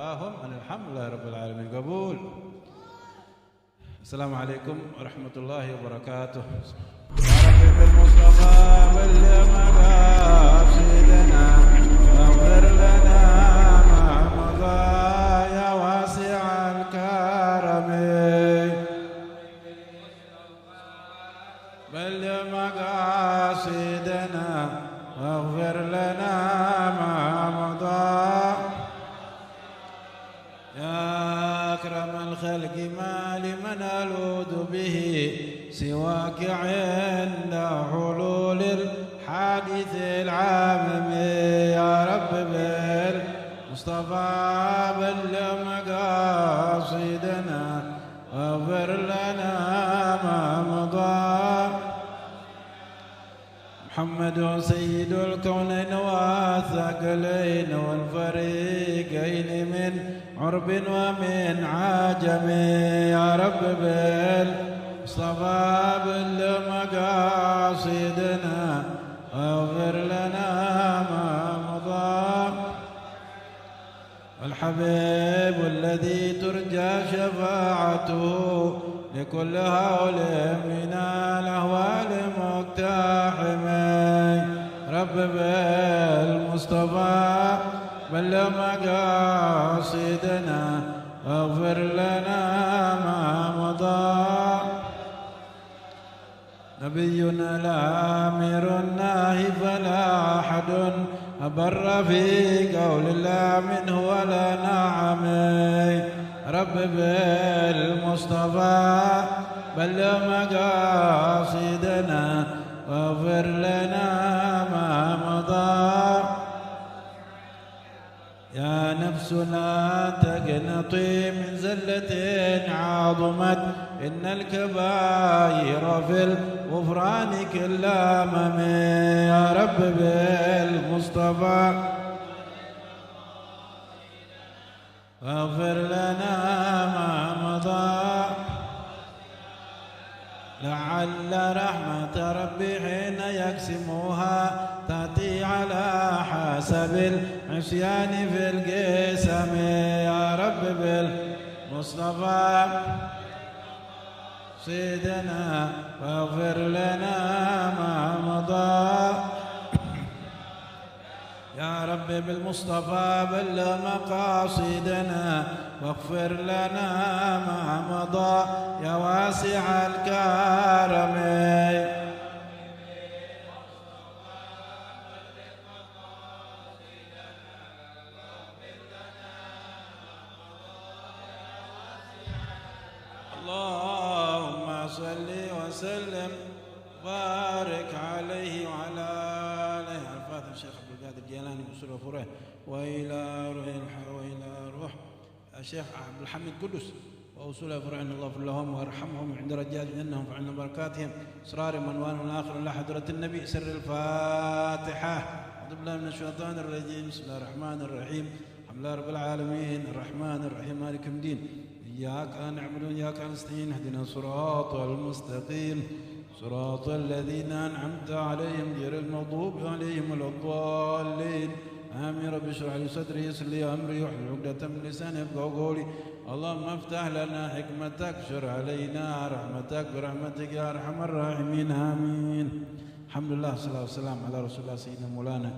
Alhamdulillah Rabbil Alamin. Qabul. Assalamualaikum warahmatullahi wabarakatuh. Ya Rabbi bil Mustafa balligh maqasidana waghfir lana ma madha ya wasi'al karami. Balligh maqasidana waghfir lana ma madha أكرم الخلق ما لمن ألوذ به سواك عند حلول الحادث العامم يا رب بالمصطفى بلغ مقاصدنا واغفر لنا ما مضى. محمد سيد الكونين والثقلين والفريقين من عرب ومن عجم يا رب بالمصطفى بلغ مقاصدنا واغفر لنا ما مضى. الحبيب الذي ترجى شفاعته لكل هول من الأهوال مقتحم رب بالمصطفى بلغ مقاصدنا واغفر لنا ما مضى. نبينا الآمر الناهي فلا أحد أبر في قول الله منه ولا نعم رب بالمصطفى بلغ مقاصدنا واغفر لنا ما مضى. يا نفس لا تقنطي من زلة عظمت إن الكبائر في الغفران كلها أمم يا رب بالمصطفى واغفر لنا ما مضى. لعل رحمة ربي حين يقسمها تأتي على حسب العصيان في القسم يا رب بالمصطفى سيدنا واغفر لنا ما مضى. يا رب بالمصطفى بلغ مقاصدنا واغفر لنا ما مضى يا واسع الكرم. اللهم صل وسلم بارك عليه وعلى آله. الفاتحة الشيخ عبد القادر الجيلاني بأصول وفروع وإلى روح الشيخ عبد الحميد قدس وأصول وفروع إن الله يغفر لهم ويرحمهم عند رجال جنهم فعلنا بركاتهم أسرار منوان الآخر إلى حضرة النبي. سر الفاتحة. أعوذ بالله من الشيطان الرجيم. بسم الله الرحمن الرحيم. الحمد لله رب العالمين الرحمن الرحيم مالك يوم الدين. إياك نعبد وإياك نستعين اهدنا الصراط المستقيم صراط الذين أنعمت عليهم غير المغضوب عليهم ولا الضالين آمين. رب اشرح لي صدري يسر لي أمري واحلل عقدة من لساني يفقهوا قولي. اللهم افتح لنا حكمتك شر علينا رحمتك برحمتك يا أرحم الراحمين آمين. الحمد لله والصلاة والسلام على رسول الله سيدنا مولانا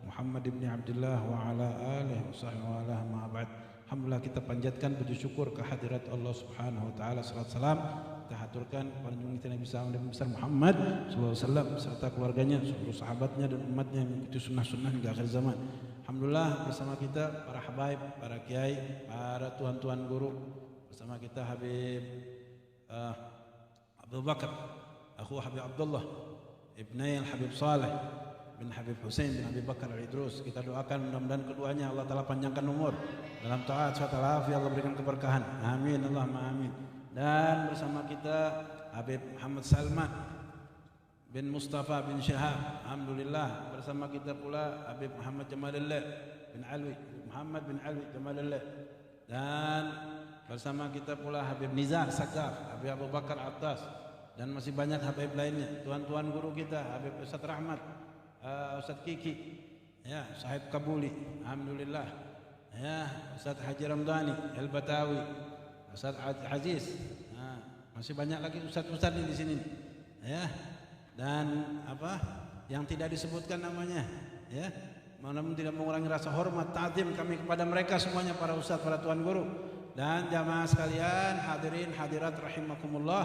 Muhammad ibn Abdullah wa ala alihi wa sahbihi wa ala ma ba'd. Alhamdulillah kita panjatkan puji syukur kehadirat Allah Subhanahu wa taala. Salat salam kita haturkan kepada junjungan kita Nabi besar Muhammad sallallahu alaihi wasallam serta keluarganya, seluruh sahabatnya dan umatnya yang mengikuti sunnah-sunnah hingga akhir zaman. Alhamdulillah bersama kita para habaib, para kiai, para tuan-tuan guru. Bersama kita Habib Abdul Bakar, Akhu Habib Abdullah, Ibnai Habib Saleh bin Habib Hussein bin Habib Bakar Al-Idrus. Kita doakan mudah-mudahan keduanya Allah Ta'ala panjangkan umur dalam taat, sehat walafiat, Allah berikan keberkahan. Amin Allahumma amin. Dan bersama kita Habib Muhammad Salman bin Mustafa bin Syahab. Alhamdulillah bersama kita pula Habib Muhammad Jamalullah bin Alwi, Muhammad bin Alwi Jamalullah. Dan bersama kita pula Habib Nizar Sakaf, Habib Abu Bakar Atas, dan masih banyak Habib lainnya. Tuan-tuan guru kita Habib Ustaz Rahmat, Ustaz Kiki, ya, Sahib Kabuli, alhamdulillah, Ya, Ustaz Haji Ramdhani Al-Batawi, Ustaz Aziz. Nah, masih banyak lagi ustaz-ustaz di sini. Ya. Dan apa yang tidak disebutkan namanya, ya. Namun tidak mengurangi rasa hormat ta'zim kami kepada mereka semuanya, para ustaz, para tuan guru. Dan jamaah sekalian, hadirin hadirat rahimakumullah,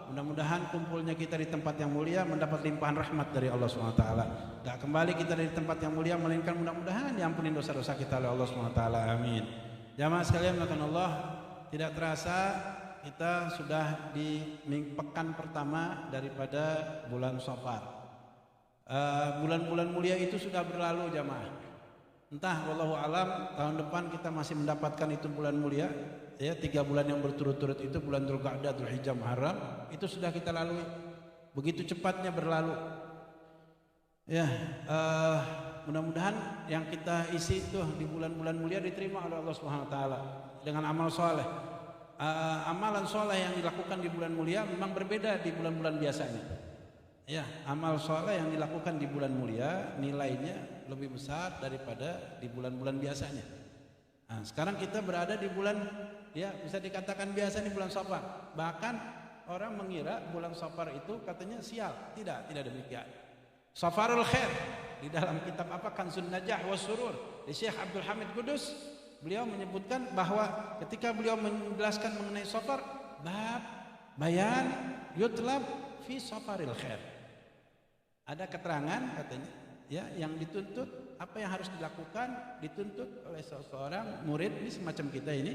mudah-mudahan kumpulnya kita di tempat yang mulia mendapat limpahan rahmat dari Allah SWT. Gak kembali kita dari tempat yang mulia melainkan mudah-mudahan diampuni dosa-dosa kita oleh Allah SWT. Amin. Jamaah sekalian, melakukan Allah, tidak terasa kita sudah di pekan pertama daripada bulan Safar. Bulan-bulan mulia itu sudah berlalu jamaah. Entah wallahu alam tahun depan kita masih mendapatkan itu bulan mulia, ya, 3 bulan yang berturut-turut itu, bulan Dzulqa'dah, Dzulhijjah, Muharram, itu sudah kita lalui. Begitu cepatnya berlalu. Ya, mudah-mudahan yang kita isi itu di bulan-bulan mulia diterima oleh Allah Subhanahu wa taala dengan amal soleh. Amalan soleh yang dilakukan di bulan mulia memang berbeda di bulan-bulan biasanya. Ya, amal soleh yang dilakukan di bulan mulia nilainya lebih besar daripada di bulan-bulan biasanya. Nah, sekarang kita berada di bulan, ya bisa dikatakan biasa, di bulan Safar. Bahkan orang mengira bulan Safar itu katanya sial. Tidak demikian. Safarul Khair di dalam kitab apa, Kanzun Najah was Surur, di Syekh Abdul Hamid Qudus, beliau menyebutkan bahwa ketika beliau menjelaskan mengenai Safar, bab bayan yutlab fi safaril khair. Ada keterangan katanya, ya, yang dituntut, apa yang harus dilakukan, dituntut oleh seseorang murid ini semacam kita ini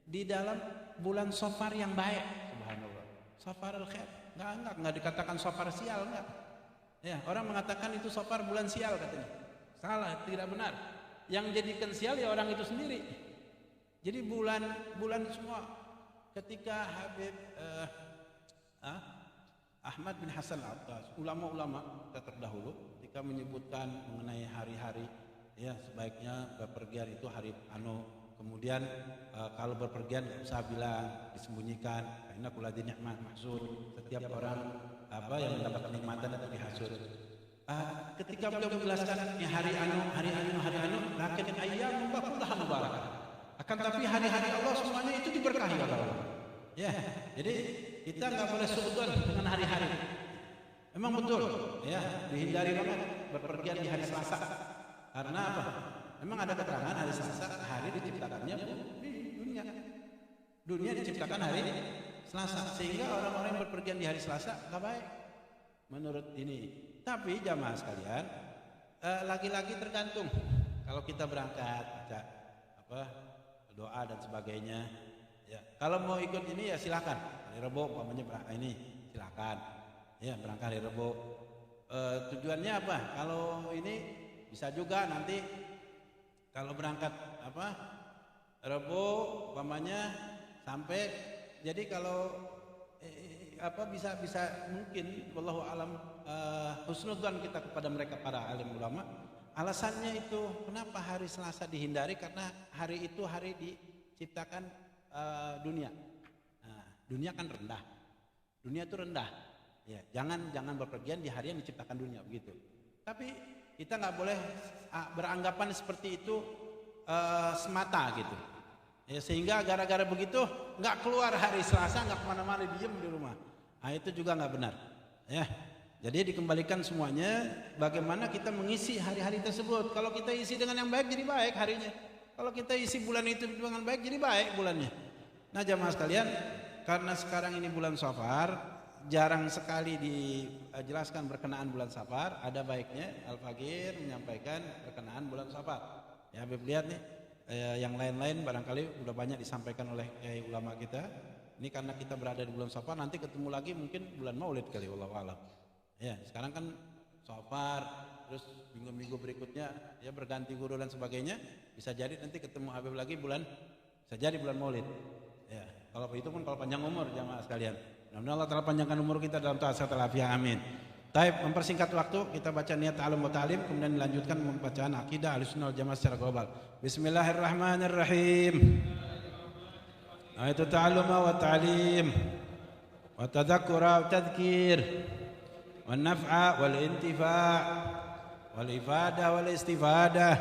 di dalam bulan Safar yang baik. Subhanallah. Safarul khair. Enggak dikatakan Safar sial, enggak. Ya, orang mengatakan itu Safar bulan sial katanya. Salah, tidak benar. Yang jadikan sial ya orang itu sendiri. Jadi bulan semua. Ketika Habib Ahmad bin Hasan Al-Attas, ulama-ulama kita terdahulu, ketika menyebutkan mengenai hari-hari, ya sebaiknya bepergian itu hari kemudian kalau bepergian nggak usah bilang, disembunyikan, karena kuladi nikmat maksud, setiap orang yang mendapat kenikmatan itu dihasut. Ketika beliau menjelaskan hari anu, lakin ayyam kullaha mubarak. Akan tapi hari-hari Allah semuanya itu diberkahi oleh Allah. Ya, jadi kita nggak boleh suudzon dengan hari-hari. Memang betul, ya, dihindari banget berpergian di hari Selasa. Karena apa? Memang ada keterangan hari Selasa hari diciptakannya di dunia. Dunia diciptakan hari Selasa, sehingga orang-orang yang berpergian di hari Selasa nggak baik menurut ini. Tapi jamaah sekalian, lagi-lagi tergantung. Kalau kita berangkat baca doa dan sebagainya. Ya, kalau mau ikut ini ya silakan. Hari Rebo umpamanya berangkat ini silakan. Ya, berangkat hari Rebo. Tujuannya apa? Kalau ini bisa juga nanti kalau berangkat Rebo umpamanya sampai, jadi kalau bisa mungkin wallahu alam husnudzan kita kepada mereka para alim ulama. Alasannya itu kenapa hari Selasa dihindari, karena hari itu hari diciptakan dunia. Nah, dunia kan rendah. Dunia itu rendah. Ya, jangan berpergian di hari yang diciptakan dunia begitu. Tapi kita nggak boleh beranggapan seperti itu semata gitu. Ya, sehingga gara-gara begitu nggak keluar hari Selasa, nggak kemana-mana, diem di rumah. Nah, itu juga nggak benar. Ya, jadi dikembalikan semuanya bagaimana kita mengisi hari-hari tersebut. Kalau kita isi dengan yang baik, jadi baik harinya. Kalau kita isi bulan itu dengan baik, jadi baik bulannya. Nah jamaah sekalian, karena sekarang ini bulan Safar, jarang sekali dijelaskan berkenaan bulan Safar. Ada baiknya Al-Faqir menyampaikan berkenaan bulan Safar. Ya, Habib lihat nih, yang lain-lain barangkali udah banyak disampaikan oleh ulama kita. Ini karena kita berada di bulan Safar, nanti ketemu lagi mungkin bulan Maulid kali, wallahu a'lam. Ya, sekarang kan Safar, terus minggu-minggu berikutnya ya berganti guru dan sebagainya, bisa jadi nanti ketemu Habib lagi bisa jadi bulan Maulid. Ya, kalau itu pun kalau panjang umur jamaah sekalian. Mudah-mudahan Allah Ta'ala panjangkan umur kita dalam taat serta afiat, amin. Taib, mempersingkat waktu, kita baca niat ta'alum wa ta'lim, kemudian dilanjutkan pembacaan akidah Ahlussunnah wal Jamaah secara global. Bismillahirrahmanirrahim. Itu ta'alum wa ta'lim wa tadzakkura wa tadhkir wa naf'a wal intifa' wal ifadah wal istifadah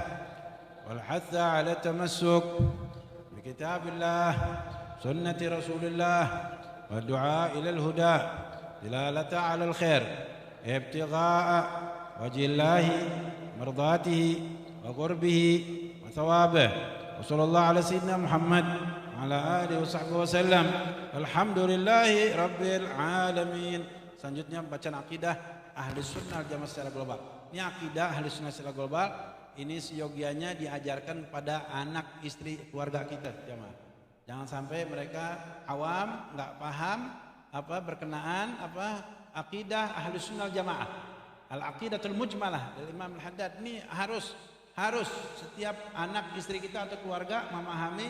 والحث على التمسك بكتاب الله سنة رسول الله والدعاء إلى الهدى دلالة على الخير ابتغاء وجه الله مرضاته وقربه وثوابه وصلى الله على سيدنا محمد وعلى آله وصحبه وسلم alhamdulillahi rabbil alamin. Selanjutnya bacaan akidah ahli sunnah jamaah secara global. Ini akidah ahli sunnah secara global. Ini seyogianya diajarkan pada anak, istri, keluarga kita jamaah. Jangan sampai mereka awam, nggak paham apa berkenaan apa akidah ahli sunnah jamaah. Al-aqidatul mujmalah dari Imam Al-Haddad ini harus setiap anak, istri kita atau keluarga memahami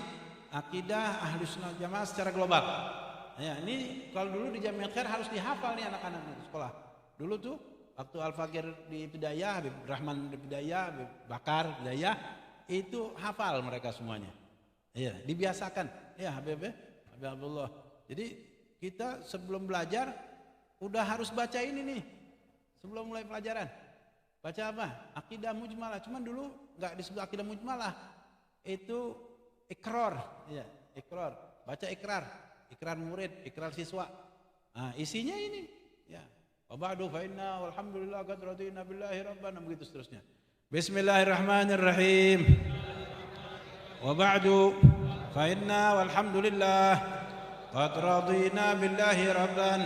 akidah ahli sunnah jamaah secara global. Ya, ini kalau dulu di Jami'at Khair harus dihafal nih anak-anak di sekolah. Dulu tuh waktu Al-Fakir di Bidayah, Habib Rahman di Bidayah, Habib Bakar Bidayah, itu hafal mereka semuanya. Iya, dibiasakan. Ya, Habib Abdullah. Jadi kita sebelum belajar udah harus baca ini nih. Sebelum mulai pelajaran. Baca apa? Akidah mujmalah. Cuman dulu enggak disebut akidah mujmalah. Itu ikrar. Ya, ikrar. Baca ikrar. Ikrar murid, ikrar siswa. Nah, isinya ini. Ya. Wa ba'du fa inna walhamdulillah qad radina billahi rabbana, begitu seterusnya. Bismillahirrahmanirrahim. Wa ba'du fa inna walhamdulillah qad radina billahi rabban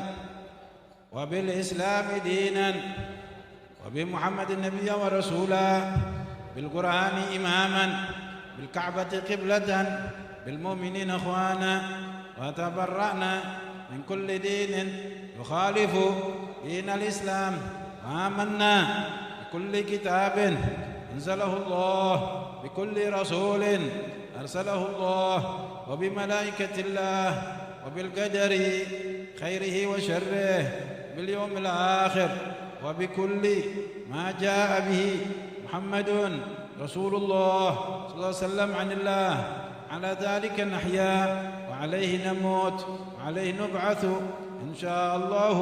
wa bil islam dinan wa bi muhammadin nabiyyan wa rasula bil qur'ani imaman bil ka'bati qiblatan bil mu'minina ikhwana wa tabarra'na min kulli dinin yukhalifu dinal islam wa amanna bi kulli kitabin anzalahu Allah bi kulli rasulin arsalahu Allah wa bi malaikatillah wa bil qadari khairihi wa syarrihi باليوم الآخر وبكل ما جاء به محمد رسول الله صلى الله عليه وسلم عن الله على ذلك نحيا وعليه نموت وعليه نبعث إن شاء الله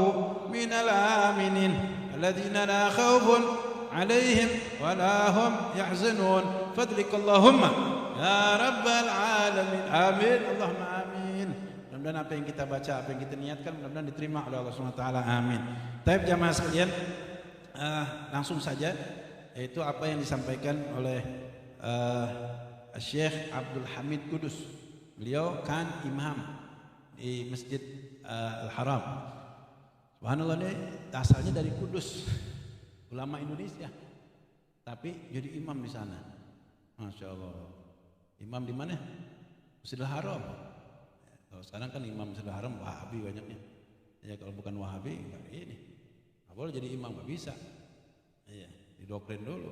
من الآمنين الذين لا خوف عليهم ولا هم يحزنون فضلك اللهم يا رب العالمين آمين اللهم آمين. Mudah-mudahan apa yang kita baca, apa yang kita niatkan mudah-mudahan diterima oleh Allah SWT. Amin. Taib jamaah sekalian, langsung saja, yaitu apa yang disampaikan oleh Syekh Abdul Hamid Kudus. Beliau kan imam di Masjid Al-Haram. Subhanallah, ini asalnya dari Kudus, ulama Indonesia, tapi jadi imam di sana. Masya Allah. Imam di mana? Masjidil Haram. Kalau sekarang kan imam Masjidil Haram Wahabi banyaknya. Ya kalau bukan Wahabi enggak ini. Enggak boleh jadi imam, enggak bisa. Iya, didoktrin dulu.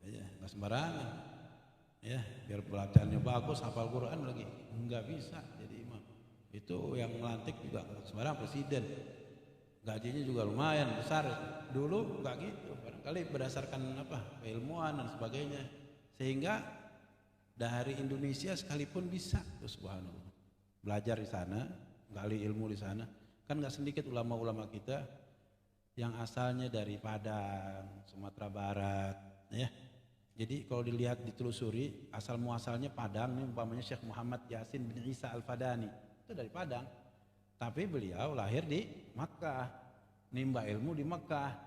Iya, enggak sembarangan. Ya, biar pelajarannya bagus, hafal Quran lagi. Enggak bisa jadi imam. Itu yang melantik juga sembarang presiden. Gajinya juga lumayan besar. Dulu enggak gitu. Barangkali berdasarkan apa? Keilmuan dan sebagainya. Sehingga dari Indonesia sekalipun bisa, subhanallah. Belajar di sana, gali ilmu di sana. Kan nggak sedikit ulama-ulama kita yang asalnya dari Padang, Sumatera Barat, ya. Jadi kalau dilihat ditelusuri asal muasalnya Padang, ini umpamanya Syekh Muhammad Yasin bin Isa Al-Fadani itu dari Padang. Tapi beliau lahir di Makkah, nimba ilmu di Makkah,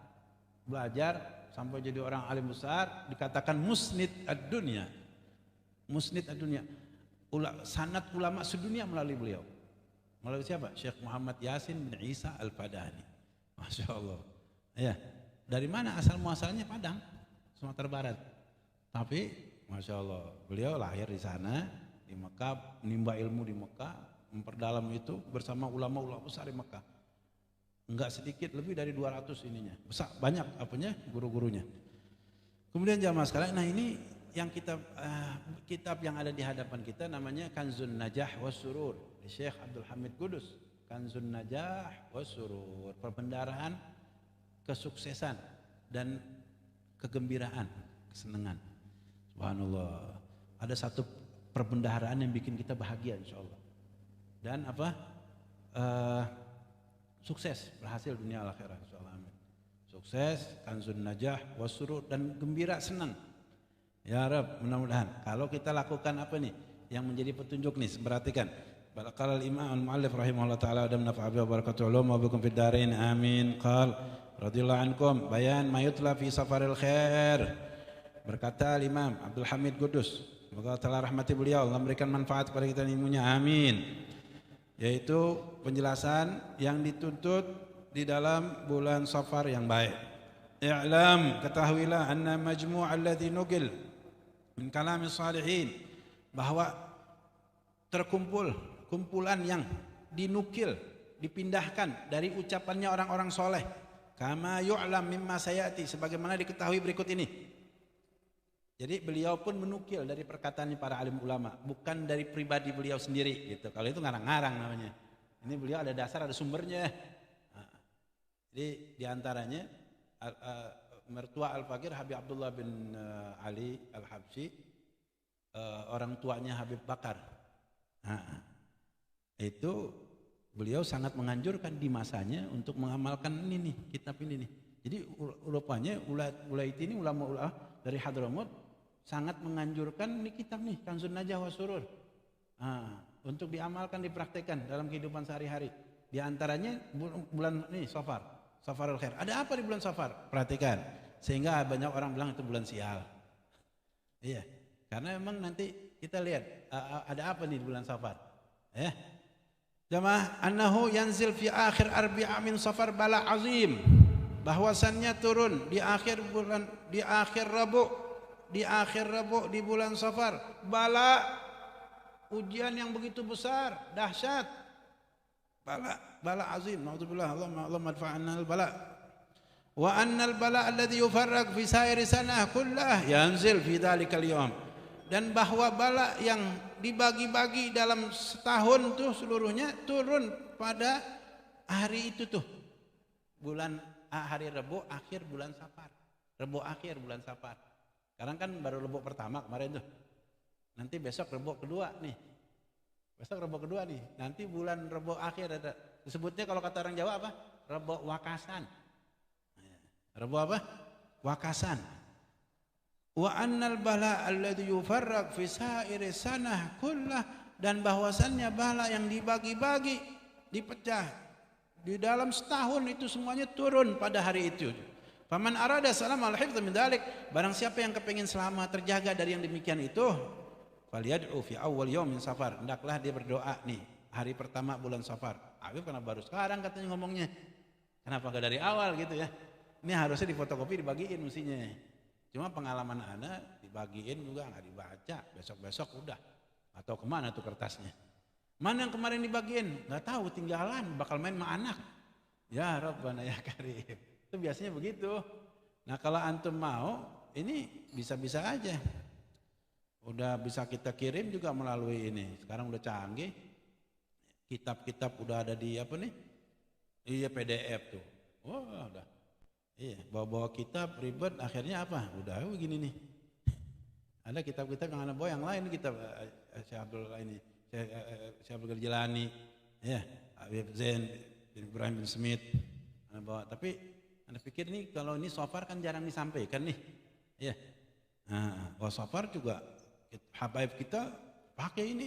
belajar sampai jadi orang alim besar, dikatakan musnid ad-dunya, musnid ad-dunya. Sanad ulama sedunia melalui beliau. Melalui siapa? Syekh Muhammad Yasin bin Isa Al-Fadani. Masya Allah. Ya, dari mana asal muasalnya? Padang, Sumatera Barat. Tapi Masya Allah, beliau lahir di sana, di Mekah, menimba ilmu di Mekah, memperdalam itu bersama ulama-ulama besar di Mekah. Enggak sedikit, lebih dari 200 ininya. Besar, banyak apanya, guru-gurunya. Kemudian jamaah sekalian, nah ini yang kitab yang ada di hadapan kita namanya Kanzun Najah Wassurur, Syekh Abdul Hamid Kudus. Kanzun Najah Wassurur, perbendaharaan kesuksesan dan kegembiraan, kesenangan. Subhanallah. Ada satu perbendaharaan yang bikin kita bahagia insyaallah. Dan apa? Sukses, berhasil dunia akhirat insyaallah. Amin. Sukses, Kanzun Najah Wassurur, dan gembira, senang. Ya Rabb, mudah-mudahan. Kalau kita lakukan apa nih yang menjadi petunjuk nih, perhatikan. Qala al-Imam al-Muallif rahimahullah taala wa nafa'a bi barakatuh ulum wa bikum fid darain amin. Qal radhiyallahu ankum bayan mayutla fi safaril khair. Berkata Imam Abdul Hamid Qudus, semoga Allah rahmati beliau, Allah memberikan manfaat kepada kita ilmunya. Amin. Yaitu penjelasan yang dituntut di dalam bulan Safar yang baik. I'lam, ketahuilah anna majmu' alladhi nukil min kalami salihin, bahwa kumpulan yang dinukil, dipindahkan dari ucapannya orang-orang soleh, kama yu'lam mimma sayati, sebagaimana diketahui berikut ini. Jadi beliau pun menukil dari perkataannya para alim ulama, bukan dari pribadi beliau sendiri gitu. Kalau itu ngarang-ngarang namanya. Ini beliau ada dasar, ada sumbernya. Jadi diantaranya mertua Al-Faqir Habib Abdullah bin Ali Al-Habsyi, orang tuanya Habib Bakar. Itu beliau sangat menganjurkan di masanya untuk mengamalkan ini nih, kitab ini nih. Jadi rupanya ulama dari Hadramut sangat menganjurkan ini kitab nih, Kanzun Najah wa Surur. Untuk diamalkan, dipraktekkan dalam kehidupan sehari-hari. Di antaranya bulan ini Safar, Safarul Khair. Ada apa di bulan Safar? Perhatikan. Sehingga banyak orang bilang itu bulan sial. Iya, karena memang nanti kita lihat ada apa nih di bulan Safar. Jamaah, annahu yanzil fi akhir arbi'a min Safar bala azim. Bahwasannya turun di akhir bulan, di akhir Rabu di bulan Safar, bala, ujian yang begitu besar, dahsyat. Bala azim, naudzubillah, Allah madfa'anna al-bala. Wa anna al-bala alladhi yufarraq fi sairi sanah kullah yanzil fi dhalikal yawm. Dan bahwa bala yang dibagi-bagi dalam setahun tuh seluruhnya turun pada hari itu tuh. Hari Rabu akhir bulan Safar. Rabu akhir bulan Safar. Sekarang kan baru Rabu pertama kemarin tuh. Nanti besok Rabu kedua nih. Nanti bulan Rabu akhir ada. Disebutnya kalau kata orang Jawa apa? Rabu Wakasan. Rabu apa? Wakasan. Wa annal bala alladhi yufarraq fi sa'iri sanah kullah, dan bahwasannya bala yang dibagi-bagi, dipecah di dalam setahun itu semuanya turun pada hari itu. Faman arada salama al-hifdz min dzalik, barang siapa yang kepengin selamat terjaga dari yang demikian itu, falyad'u fi awwal yaumin Safar, hendaklah dia berdoa nih hari pertama bulan Safar. Habib karena baru sekarang katanya ngomongnya. Kenapa enggak dari awal gitu ya? Ini harusnya difotokopi, dibagiin mestinya. Cuma pengalaman anak dibagiin juga nggak dibaca, besok-besok udah. Atau kemana tuh kertasnya? Mana yang kemarin dibagiin? Nggak tahu, tinggalan, bakal main sama anak. Ya Rabbana ya Karim. Itu biasanya begitu. Nah kalau antum mau, ini bisa-bisa aja. Udah bisa kita kirim juga melalui ini. Sekarang udah canggih. Kitab-kitab udah ada di apa nih? Iya PDF tuh. Wah udah. Iya, bawa-bawa kitab ribet, akhirnya apa? Udah begini nih. Ada kitab-kitab yang anak bawa yang lain, kitab Syekh Abdul ini, Syekh Abdul Jilani, ya, Habib Zain bin Ibrahim bin Smith anak bawa. Tapi anda pikir nih kalau ini Safar kan jarang disampaikan nih. Ya. Nah, Safar juga habaib kita pakai ini.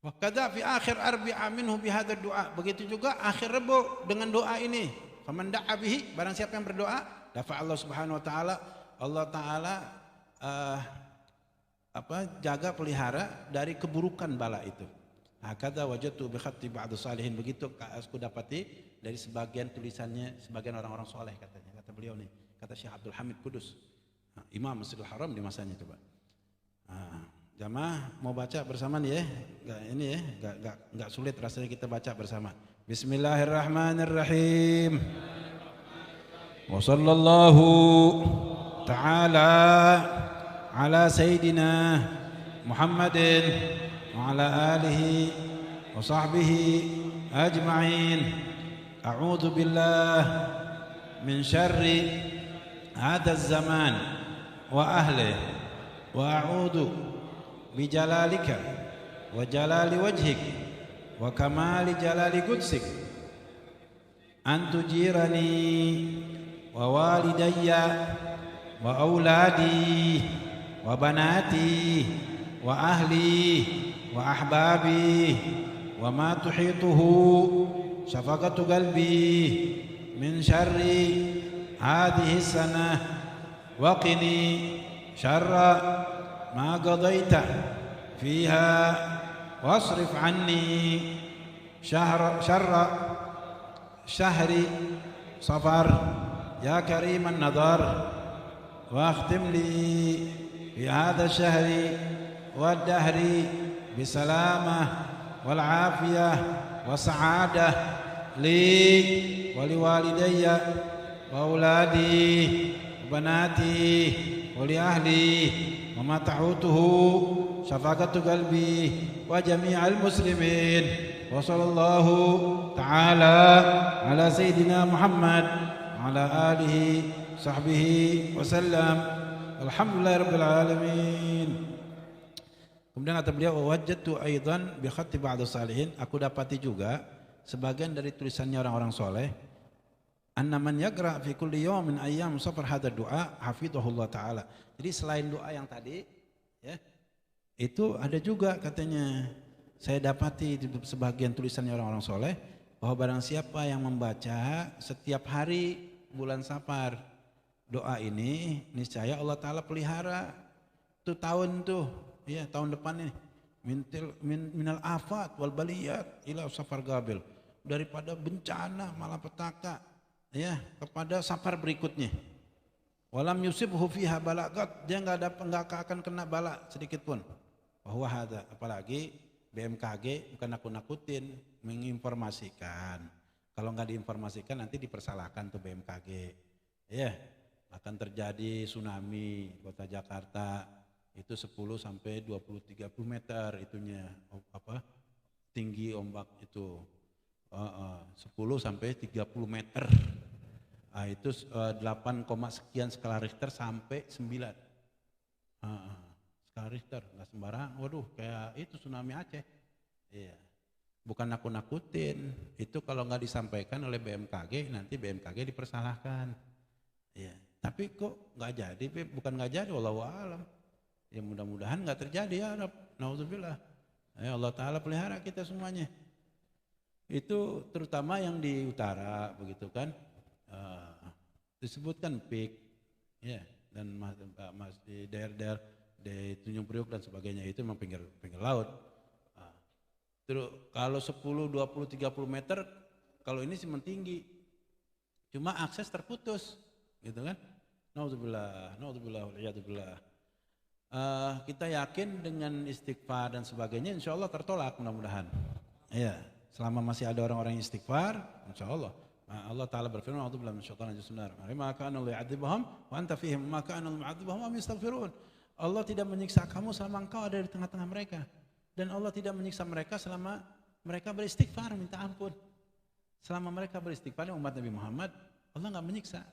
Wa kadza fi akhir arbi'a minhu bihadzal du'a. Begitu juga akhir Rabu dengan doa ini. Faman da'a bihi, barang siapa yang berdoa, dafa Allah Subhanahu wa taala, Allah taala jaga pelihara dari keburukan bala itu. Hakadza wajadtu bi khatti ba'd salihin, begitu aku dapati dari sebagian tulisannya sebagian orang-orang soleh katanya, kata beliau nih, kata Syekh Abdul Hamid Qudus, Imam Masjidil Haram di masanya coba. Jamaah mau baca bersama nih ya, enggak sulit rasanya kita baca bersama. Bismillahirrahmanirrahim. Wa sallallahu ta'ala ala sayyidina Muhammadin wa ala alihi wa sahbihi ajma'in. A'udzu billah min syarri hadha az-zaman wa ahlihi wa a'udzu bijalalika wa jalali wajhik wa kamali jalali qudsik an tujirani wa walidayya وأولادي وبناتي وأهلي وأحبابي وما تحيطه شفقة قلبي من شر هذه السنة وقني شر ما قضيت فيها واصرف عني شر شهر صفر يا كريم النظر واختم لي في هذا الشهر والدهر بسلامة والعافية والسعادة لي ولوالدي وأولادي وبناتي ولأهلي وما تعوته شفقة قلبي وجميع المسلمين وصلى الله تعالى على سيدنا محمد وعلى آله صحبه وسلم alhamdulillah rabbil alamin. Kemudian kata beliau wajadtu aidan bi khatti ba'd salihin, aku dapati juga sebagian dari tulisannya orang-orang soleh, anna man yaqra fi kulli yawmin ayyam safar hadha du'a hafidhahullah taala. Jadi selain doa yang tadi ya, itu ada juga katanya saya dapati di sebagian tulisannya orang-orang soleh bahwa barang siapa yang membaca setiap hari bulan Safar doa ini, niscaya Allah Ta'ala pelihara itu tahun tuh, ya tahun depan ini minal afat wal baliyat ila safar gabil, daripada bencana malapetaka ya kepada safar berikutnya. Walam yusibhu fiha balagat, dia nggak akan kena bala sedikit pun. Bahwa ada, apalagi BMKG bukan nakut-nakutin, menginformasikan. Kalau nggak diinformasikan nanti dipersalahkan tuh BMKG. Ya. Akan terjadi tsunami kota Jakarta itu 10 sampai 20-30 meter itunya tinggi ombak itu 10 sampai 30 meter. Itu 8, sekian skala Richter sampai 9. Skala Richter nggak sembarang. Waduh kayak itu tsunami Aceh. Iya. Bukan nakut-nakutin. Itu kalau nggak disampaikan oleh BMKG nanti BMKG dipersalahkan. Iya. Tapi kok nggak jadi, bukan nggak jadi, wallahu a'lam. Ya mudah-mudahan nggak terjadi ya Rabb. Nauzubillah. Ya Allah Ta'ala pelihara kita semuanya. Itu terutama yang di utara begitu kan. Disebutkan PIK ya, dan di daerah-daerah di Tanjung Priok dan sebagainya itu memang pinggir laut. Terus kalau 10, 20, 30 meter kalau ini sih tinggi. Cuma akses terputus. Gitu kan? Naudzubillah, waliyadzubillah. Kita yakin dengan istighfar dan sebagainya insya Allah tertolak mudah-mudahan. Ya, selama masih ada orang-orang yang istighfar, insya Allah. Allah Ta'ala berfirman, A'udzubillahi minasyaitonir rajim. Maka kana liya'adzibahum wa anta fihim, maka kana liyu'adzibahum wa yastaghfirun. Allah tidak menyiksa kamu selama engkau ada di tengah-tengah mereka, dan Allah tidak menyiksa mereka selama mereka beristighfar minta ampun. Selama mereka beristighfar umat Nabi Muhammad, Allah enggak menyiksa.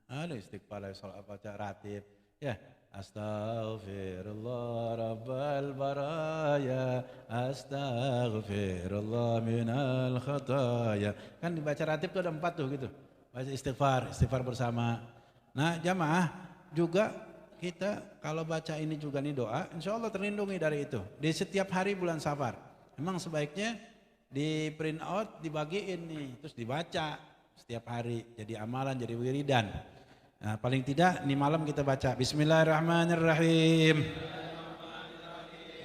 Ada istighfar, salat baca ratib ya, astaghfirullah rabbal baraya, astaghfirullah minal khataya. Kan dibaca ratib itu ada 4 tuh gitu. Baca istighfar bersama. Nah jamaah juga kita kalau baca ini juga nih doa, insya Allah terlindungi dari itu. Di setiap hari bulan Safar. Memang sebaiknya di print out, dibagiin nih, terus dibaca setiap hari jadi amalan, jadi wiridan. Nah, paling tidak nih malam kita baca Bismillahirrahmanirrahim.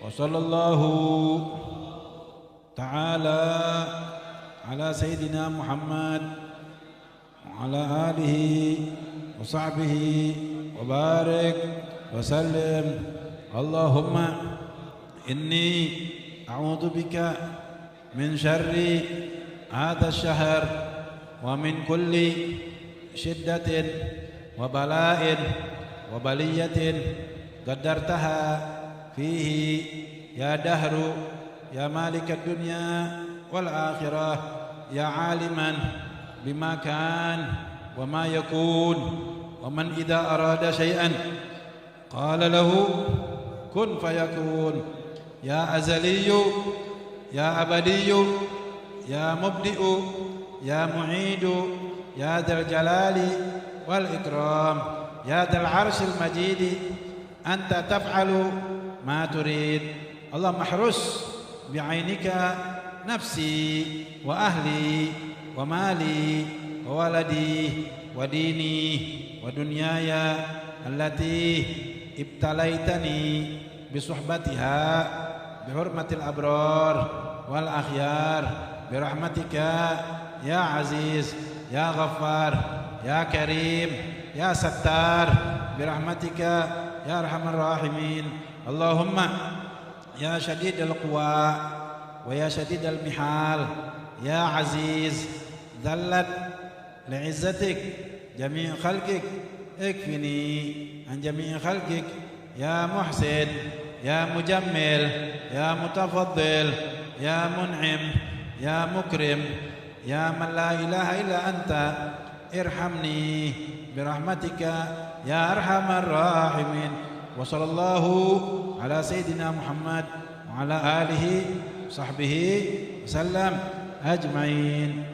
Wa sallallahu ta'ala ala sayyidina Muhammad wa ala alihi wa sahbihi wa barik wa sallim. Allahumma inni a'udzu bika min syarri hadha asy-syahr wa min kulli syiddatin wa bala'in wa baliyatin qaddartaha fihi ya dahru ya malikad dunya wal akhirah ya aliman bima kan wa ma yakun wa man idza arada syai'an qala lahu kun fayakun ya azaliyyu ya abadiyyu ya mubdi'u ya mu'idu ya dzal jalali wal ikram ya dzal arsyil majid anta taf'alu ma turid. Allahumma hrus bi'ainika nafsi wa ahli wa mali wa waladi wa dini wa dunyaya allati ibtalaitani bisuhbatiha bihurmatil abrar wal akhyar birahmatika ya aziz ya ghaffar ya karim ya sattar birahmatika ya arhamar rahimin. Allahumma ya syadidal quwa wa ya syadidal mihal ya aziz dhallat li'izzatik jami' khalqik ikfini an jami' khalqik ya muhsin ya mujammil ya mutafaddil ya mun'im ya mukrim ya man la ilaha illa anta irhamni birahmatika ya arhamar rahimin. Wa sallallahu ala sayyidina Muhammad wa ala alihi sahbihi wasallam ajmain.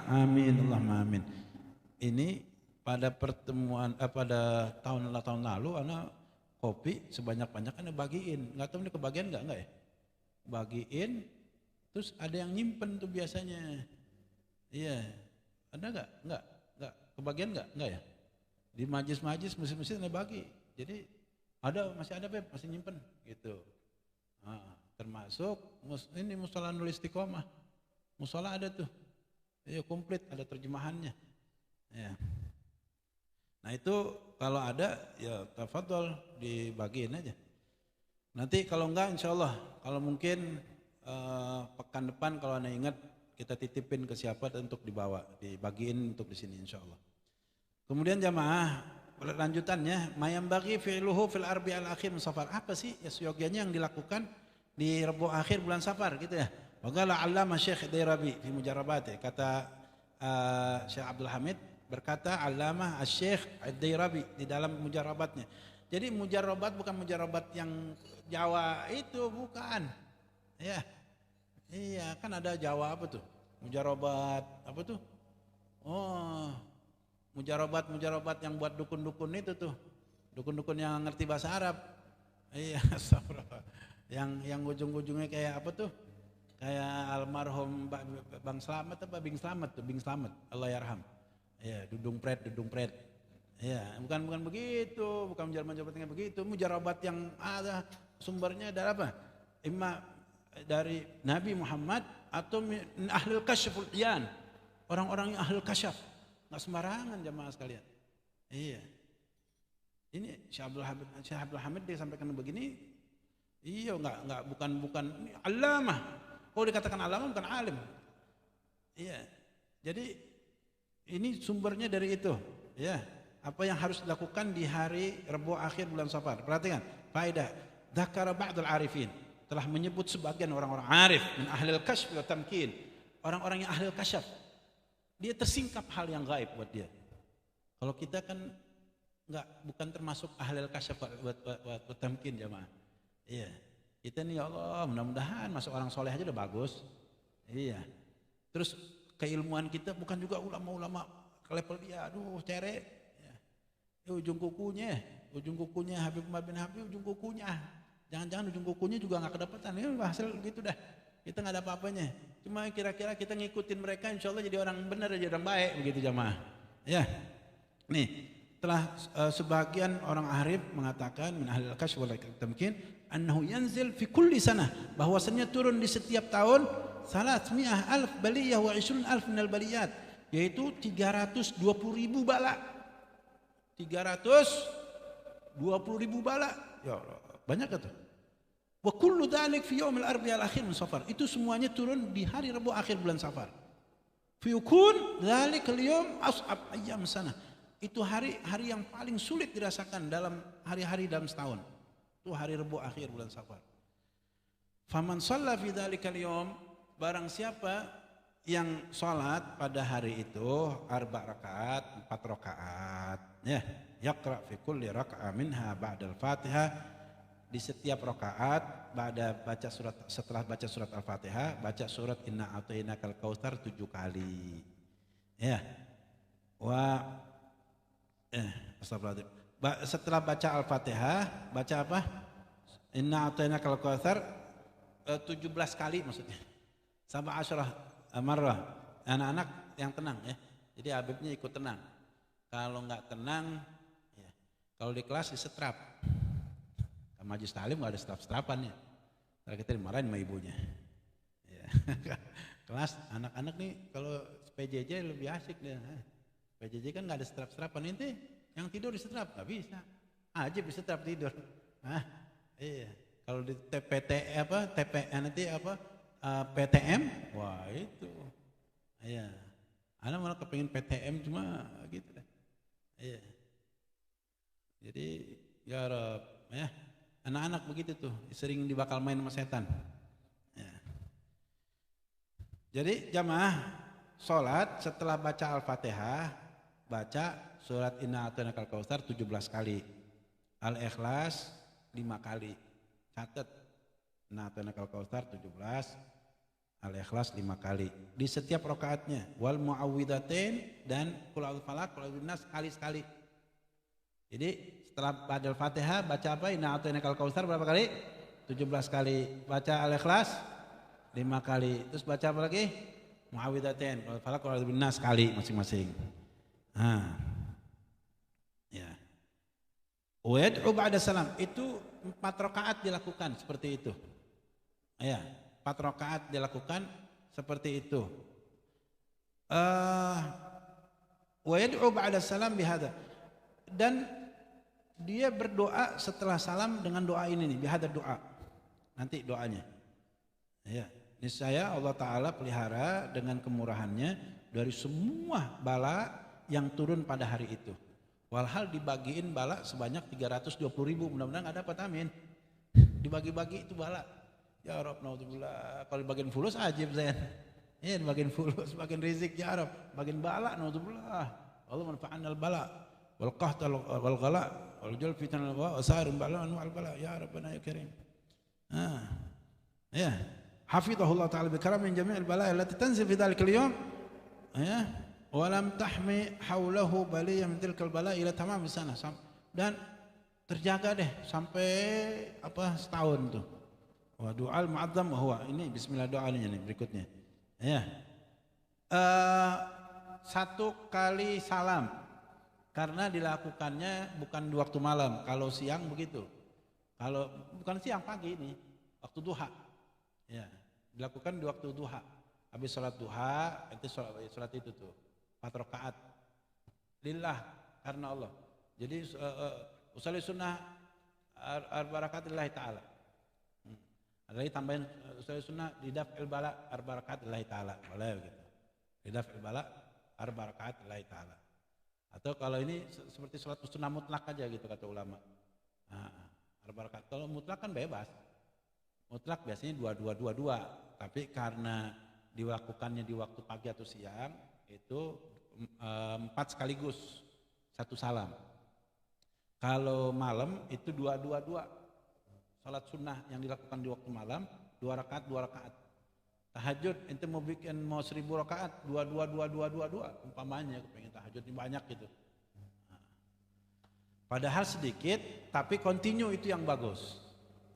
Amin Allahumma amin. Ini pada pertemuan pada tahun lalu ana kopi sebanyak-banyak ana bagiin. Enggak tahu ini kebagian enggak ya? Bagiin terus ada yang nyimpen tuh biasanya. Iya. Ada enggak? Enggak kebagian enggak ya? Di majlis-majlis masjid-masjid ana bagi. Jadi masih ada Beb, masih nyimpen gitu. Termasuk ini musola Nurul Istiqomah. Musola ada tuh. Ya komplit ada terjemahannya. Ya. Nah itu kalau ada ya tafadhol dibagiin aja. Nanti kalau enggak insyaallah kalau mungkin pekan depan kalau Anda ingat kita titipin ke siapa untuk dibawa, dibagiin untuk di sini insyaallah. Kemudian jamaah lanjutannya mayam bagi fi'luhu fil arbi al akhir min safar. Apa sih ya seyogianya yang dilakukan di Rabu akhir bulan Safar gitu ya. Waqala Allama Syekh Dairabi fi mujarrabati, kata Syekh Abdul Hamid berkata Allama Syekh Dairabi di dalam mujarrabatnya. Jadi mujarrabat bukan mujarrabat yang Jawa itu, bukan. Ya. Iya, kan ada Jawa apa tuh? Mujarrabat apa tuh? Oh, mujarrabat yang buat dukun-dukun itu tuh. Dukun-dukun yang ngerti bahasa Arab. Iya, astagfirullah. Yang ujung-ujungnya kayak apa tuh? Kayak almarhum Bang Slamet apa Bing Slamet tuh, Bing Slamet, Allah yarham. Iya, dudung pret. Iya, bukan begitu, bukan mujarrabat-mujarrabatnya begitu. Mujarrabat yang ada sumbernya dari apa? Imma dari Nabi Muhammad atau ahlul kasyful iyan. Orang-orang yang ahlul kasyaf. Enggak sembarangan jamaah sekalian. Iya. Ini Syekh Abdul Hamid dia sampaikan begini. Iya, bukan ini alamah. Kalau dikatakan alamah bukan alim. Iya. Jadi ini sumbernya dari itu, ya. Apa yang harus dilakukan di hari Rabu akhir bulan Safar. Perhatikan, faedah. Dzakara ba'dul arifin, telah menyebut sebagian orang-orang arif min ahlil kasyf wa tamkin. Orang-orang yang ahlil kasyaf. Dia tersingkap hal yang gaib buat dia. Kalau kita kan bukan termasuk ahlil kasyaf wa tamkin jamaah. Iya. Kita nih ya Allah, mudah-mudahan masuk orang soleh aja udah bagus. Iya. Terus keilmuan kita bukan juga ulama-ulama ke level dia. Aduh, cere. Ya. Ujung kukunya Habib Umar bin Habib, ujung kukunya. Jangan-jangan ujung kukunya juga nggak kedapatan. Ya hasil gitu dah. Kita nggak ada apa-apanya. Cuma kira-kira kita ngikutin mereka, insya Allah jadi orang benar, jadi orang baik begitu jamaah. Ya. Nih, telah sebagian orang arif mengatakan min ahlil kasyf wal tamkin annahu yanzil fi kulli sanah, bahwasanya turun di setiap tahun 300,000 baliyah wa 20,000 minal baliyat, yaitu 320.000 bala. 320.000 bala. Ya Allah, banyak itu. Wa kullu dzalik fi yaumil arbi al akhir min Safar. Itu semuanya turun di hari Rabu akhir bulan Safar. Fi yakun dzalikal yaum as'ab ayyam sanah. Itu hari yang paling sulit dirasakan dalam hari-hari dalam setahun. Itu hari Rabu akhir bulan Safar. Faman shalla fi dzalikal yaum, barang siapa yang salat pada hari itu 4 rakaat, ya, yaqra fi kulli raka'ah minha ba'dal Fatihah, di setiap rakaat setelah baca surat Al-Fatihah, baca surat Inna A'tainakal Kautsar 7 kali. Ya. Astagfirullahaladzim. Setelah baca Al-Fatihah, baca apa? Inna a'tainakal kautsar 17 kali maksudnya. Sama asyarah marrah. Anak-anak yang tenang ya. Jadi Habibnya ikut tenang. Kalau nggak tenang, ya. Kalau di kelas disetrap. Majlis Ta'lim nggak ada setrap-setrapannya. Kalau kita dimarahin sama ibunya. Ya. Kelas anak-anak nih kalau PJJ lebih asik deh. PJJ kan nggak ada setrap-setrapan, ini yang tidur disetrap nggak bisa. Ajib disetrap tidur. Iya. Kalau di PTM, wah itu. Iya. Anak malah kepengin PTM cuma gitu deh. Iya. Jadi ya Rob, ya. Anak-anak begitu tuh, sering dibakal main sama setan. Ya. Jadi jamaah sholat setelah baca Al-Fatihah, baca surat Inna a'tainakal kautsar 17 kali. Al-Ikhlas 5 kali. Catat. Inna a'tainakal kautsar 17, Al-Ikhlas 5 kali. Di setiap rakaatnya wal muawwidzatain dan qul a'udzu falaq, qul a'udzu nas sekali-sekali. Jadi setelah baca Al-Fatihah baca apa? Inna a'tainakal kautsar berapa kali? 17 kali. Baca Al-Ikhlas 5 kali. Terus baca apa lagi? Muawwidzatain, qul a'udzu falaq, qul a'udzu nas sekali masing-masing. Ya. Wa yad'u ba'da salam, itu 4 rakaat dilakukan seperti itu. Ya, 4 rakaat dilakukan seperti itu. Wa yad'u ba'da salam bihadza. Dan dia berdoa setelah salam dengan doa ini nih, bihadza doa. Nanti doanya. Ya, niscaya Allah Ta'ala pelihara dengan kemurahannya dari semua bala yang turun pada hari itu. Walhal dibagiin bala sebanyak 320.000, mudah-mudahan nggak dapat, amin. Dibagi-bagi itu bala. Ya Rabb, naudzubillah. Kalau dibagiin fulus ajib Zain. Ya, dibagiin fulus, bagian rizik ya Rabb. Bagian bala, naudzubillah. Allah manfa'anal bala wal qahtal wal ghala wal jul fitan wa asarin bala wal bala ya Rabbana ya Karim. Ya. Hafizahullah ta'ala bi karamin jami'il bala allati tanzil fi dhalikal yawm. Ya. Walam tahmi haulahu baliyah min tilkal bala ila tamam sana. Dan terjaga deh sampai setahun tuh. Wa du'al mu'azzam huwa, ini bismillah doanya nih berikutnya. Ya. 1 kali salam karena dilakukannya bukan di waktu malam. Kalau siang begitu. Kalau bukan siang, pagi ini waktu duha. Ya, dilakukan di waktu duha. Habis sholat duha, itu sholat itu tuh. 4 rakaat lillah, karena Allah. Jadi usolli sunnah arba rakaat lillahi ta'ala. Ada lagi tambahin usolli sunnah lidaf'il bala arba rakaat lillahi ta'ala. Boleh begitu. Lidaf'il bala arba rakaat lillahi ta'ala. Atau kalau ini seperti sholat sunnah mutlak aja gitu kata ulama. Arba rakaat. Kalau mutlak kan bebas. Mutlak biasanya 2. Tapi karena dilakukannya di waktu pagi atau siang, itu 4 sekaligus 1 salam. Kalau malam itu 2. Salat sunnah yang dilakukan di waktu malam 2 rakaat. Tahajud ente mau 1000 rakaat 2 umpamanya kepengen tahajud ini banyak gitu. Padahal sedikit tapi continue, itu yang bagus.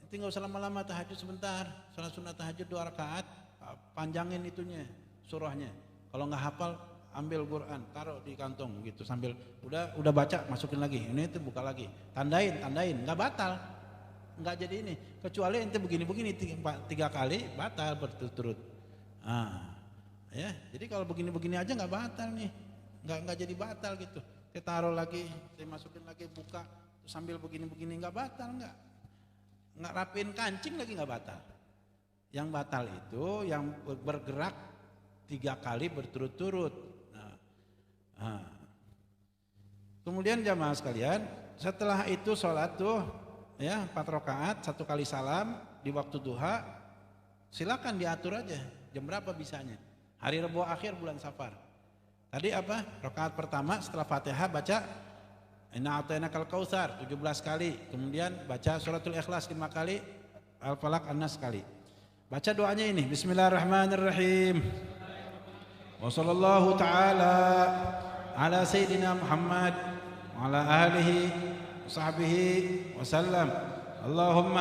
Ente nggak usah lama-lama tahajud sebentar. Salat sunnah tahajud 2 rakaat, panjangin itunya surahnya. Kalau nggak hafal, ambil Quran, taruh di kantong gitu sambil udah baca, masukin lagi. Ini itu buka lagi, tandain, nggak batal, nggak jadi ini. Kecuali ente begini 3 kali batal berturut-turut. Ya, jadi kalau begini aja nggak batal nih, nggak jadi batal gitu. Saya taruh lagi, saya masukin lagi, buka sambil begini nggak batal, nggak rapiin kancing lagi nggak batal. Yang batal itu yang bergerak 3 kali berturut-turut. Kemudian jamaah sekalian, setelah itu sholat tuh ya 4 rakaat, 1 kali salam di waktu duha. Silakan diatur aja jam berapa bisanya. Hari Rabu akhir bulan Safar. Tadi apa? Rakaat pertama setelah Fatihah baca Inna a'tainakal kautsar 17 kali. Kemudian baca suratul Ikhlas 5 kali, Al-Falaq An-Nas sekali. Baca doanya ini, Bismillahirrahmanirrahim. Wa sallallahu ta'ala ala Sayyidina Muhammad wa ala alihi وصحبه وسلم. اللهم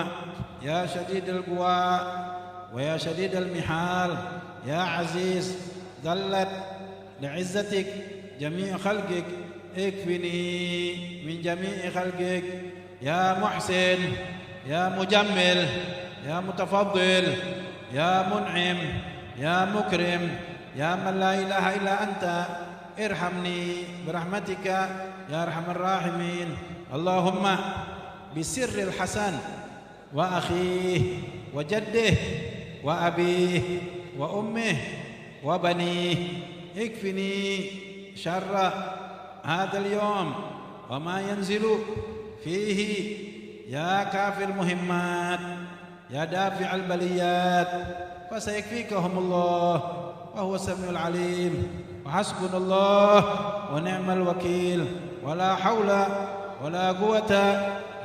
يا شديد القوى ويا شديد المحال يا عزيز ذلت لعزتك جميع خلقك اكفني من جميع خلقك يا محسن يا مجمل يا متفضل يا منعم يا مكرم يا من لا إله إلا أنت ارحمني برحمتك يا أرحم الراحمين. اللهم بسر الحسن وأخيه وجده وأبيه وأمه وبنيه اكفني شر هذا اليوم وما ينزل فيه يا كافي المهمات يا دافع البليات فسيكفيكهم الله وهو السميع العليم وحسبنا الله ونعم الوكيل ولا حول ولا قوة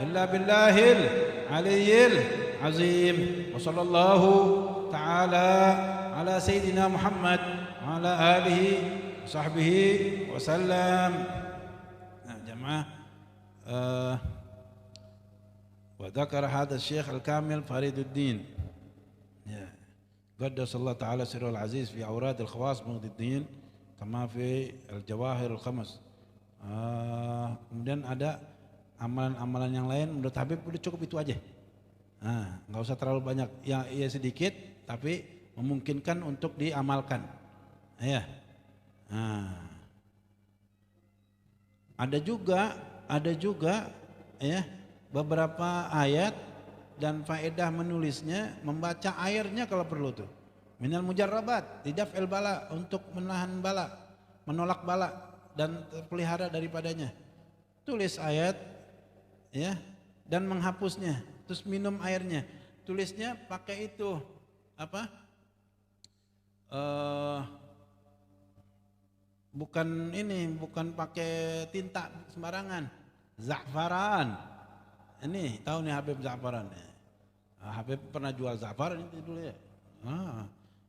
إلا بالله العلي العظيم. وصلى الله تعالى على سيدنا محمد وعلى آله وصحبه وسلم. جماعة وذكر هذا الشيخ الكامل فريد الدين قدس الله تعالى سره العزيز في أوراد الخواص مغد الدين كما في الجواهر الخمس. Kemudian ada amalan-amalan yang lain menurut Habib udah cukup itu aja. Nggak usah terlalu banyak, ya sedikit tapi memungkinkan untuk diamalkan. Ya. Ada juga ya beberapa ayat dan faedah menulisnya membaca airnya kalau perlu tuh. Minal mujarrabat lidaf'il bala, untuk menahan bala, menolak bala dan terpelihara daripadanya. Tulis ayat ya dan menghapusnya, terus minum airnya. Tulisnya pakai itu apa? Bukan pakai tinta sembarangan. Za'faran. Ini tahu nih Habib za'faran. Habib pernah jual za'faran itu dulu ya.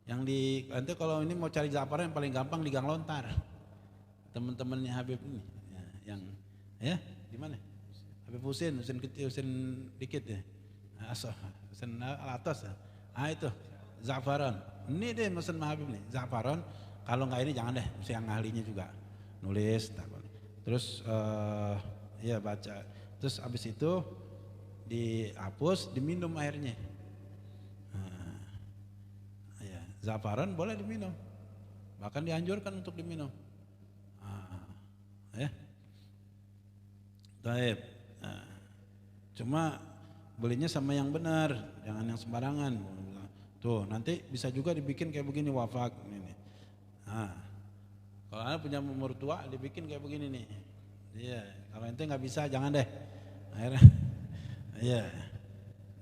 Nanti kalau ini mau cari za'faran yang paling gampang di Gang Lontar. Teman-temannya Habib ini yang ya di mana? Habib Husin kecil, Husin dikit ya. Husin atas. Itu za'faran. Ini deh mesen Habib nih, za'faran. Kalau enggak ini jangan deh, mesti yang ahlinya juga. Nulis, terus ya baca. Terus habis itu dihapus, diminum airnya. Ya, za'faran boleh diminum. Bahkan dianjurkan untuk diminum. Ya. Baik. Cuma belinya sama yang benar, jangan yang sembarangan. Tuh, nanti bisa juga dibikin kayak begini wafak ini. Kalau Anda punya mertua dibikin kayak begini nih. Iya, kalau ente nggak bisa jangan deh. Akhirnya, iya.